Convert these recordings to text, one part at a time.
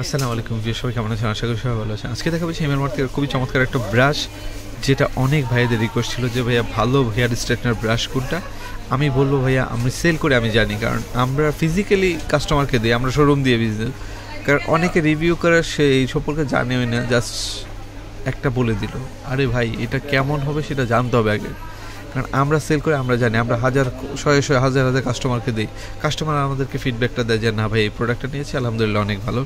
আসসালামু আলাইকুম ভিউয়ার, সবাই কেমন আছেন? আশা করি সবাই ভালো আছেন। আজকে দেখাবো হিমেল মার্ট থেকে খুবই চমৎকার একটা ব্রাশ, যেটা অনেক ভাইয়াদের রিকোয়েস্ট ছিল যে ভাইয়া ভালো হেয়ার স্ট্রেটনার ব্রাশ কোনটা। আমি বলবো ভাইয়া আমি সেল করে আমি জানি, কারণ আমরা ফিজিক্যালি কাস্টমারকে দিই, আমরা শোরুম দিয়ে বিজনেস। কারণ অনেকে রিভিউ করার সে এই সম্পর্কে জানেই না, জাস্ট একটা বলে দিল। আরে ভাই এটা কেমন হবে সেটা জানতে হবে আগে, কারণ আমরা সেল করে আমরা জানি, আমরা শয়ে হাজার কাস্টমারকে দিই। কাস্টমার আমাদেরকে ফিডব্যাকটা দেয় যে না ভাই এই প্রোডাক্টটা নিয়েছি, আলহামদুলিল্লাহ অনেক ভালো।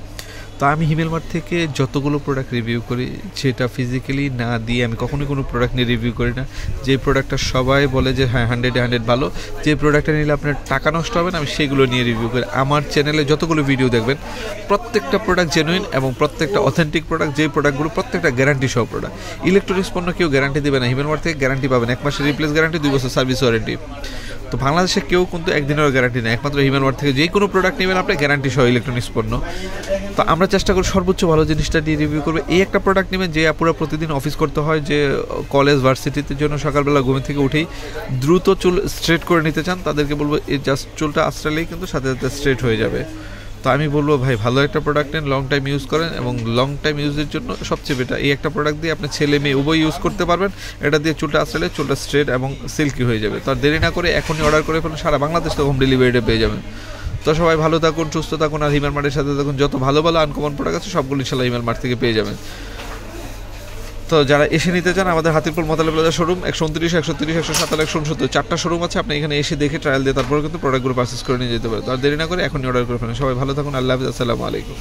তো আমি হিমেল মার্ট থেকে যতগুলো প্রোডাক্ট রিভিউ করি, সেটা ফিজিক্যালি না দিয়ে আমি কখনোই কোনো প্রোডাক্ট নিয়ে রিভিউ করি না। যে প্রোডাক্টটা সবাই বলে যে হ্যাঁ 100 ভালো, যে প্রোডাক্টটা নিলে আপনার টাকা নষ্ট হবে না, আমি সেগুলো নিয়ে রিভিউ করি। আমার চ্যানেলে যতগুলো ভিডিও দেখবেন প্রত্যেকটা প্রোডাক্ট জেনুইন এবং প্রত্যেকটা অথেন্টিক প্রোডাক্ট। যে প্রোডাক্টগুলো প্রত্যেকটা গ্যারান্টি সহ প্রোডাক্ট। ইলেকট্রনিক্স পণ্য কেউ গ্যারান্টি দেবে না, হিমেল মার্ট থেকে গ্যারান্টি পাবেন 1 মাসের রিপ্লেস গ্যারান্টি, 2 বছর সার্ভিস ওয়ারেন্টি। তো বাংলাদেশে কেউ কিন্তু একদিনেরও গ্যারান্টি নেই, একমাত্র হিমেল মার্ট থেকে যে কোনো প্রোডাক্ট নেবেন আপনি গ্যারান্টি সহ ইলেকট্রনিক্স পণ্য। তো আমরা চেষ্টা করি সর্বোচ্চ ভালো জিনিসটা দিয়ে রিভিউ করবে। এই একটা প্রোডাক্ট নেবেন যে আপুরা প্রতিদিন অফিস করতে হয়, যে কলেজ ভার্সিটিতে জন্য সকালবেলা ঘুম থেকে উঠেই দ্রুত চুল স্ট্রেট করে নিতে চান, তাদেরকে বলবো এই জাস্ট চুলটা আশ্রালেই কিন্তু সাথে সাথে স্ট্রেট হয়ে যাবে। তো আমি বলবো ভাই ভালো একটা প্রোডাক্ট নেন, লং টাইম ইউজ করেন, এবং লং টাইম ইউজের জন্য সবচেয়ে বেটার এই একটা প্রোডাক্ট দিয়ে আপনি ছেলে মেয়ে উভয় ইউজ করতে পারবেন। এটা দিয়ে চুলটা আসলে চুলটা স্ট্রেট এবং সিল্কি হয়ে যাবে। তো আর দেরি না করে এখনই অর্ডার করে ফেলুন, সারা বাংলাদেশ তো হোম ডেলিভারিটা পেয়ে যাবেন। তো সবাই ভালো থাকুন, সুস্থ থাকুন, আর হিমেল মার্টের সাথে থাকুন। যত ভালো ভালো আনকমন প্রোডাক্ট আছে সবগুলো ইনশাল্লাহ হিমেল মার্ট থেকে পেয়ে যাবেন। তো যারা এসে নিতে চান, আমাদের হাতিরপুল মোতালে প্লাজা শোরুম 129, 130, 157, 169 4টা শোরুম আছে। আপনি এখানে এসে দেখে ট্রায়াল দিয়ে তারপরে কিন্তু প্রোডাক্টগুলো পারচেস করে নিয়ে যেতে পারেন। তো আর দেরি না করে এখনই অর্ডার করে ফেলেন। সবাই ভালো থাকুন, আল্লাহ হাফিজ, আসসালামু আলাইকুম।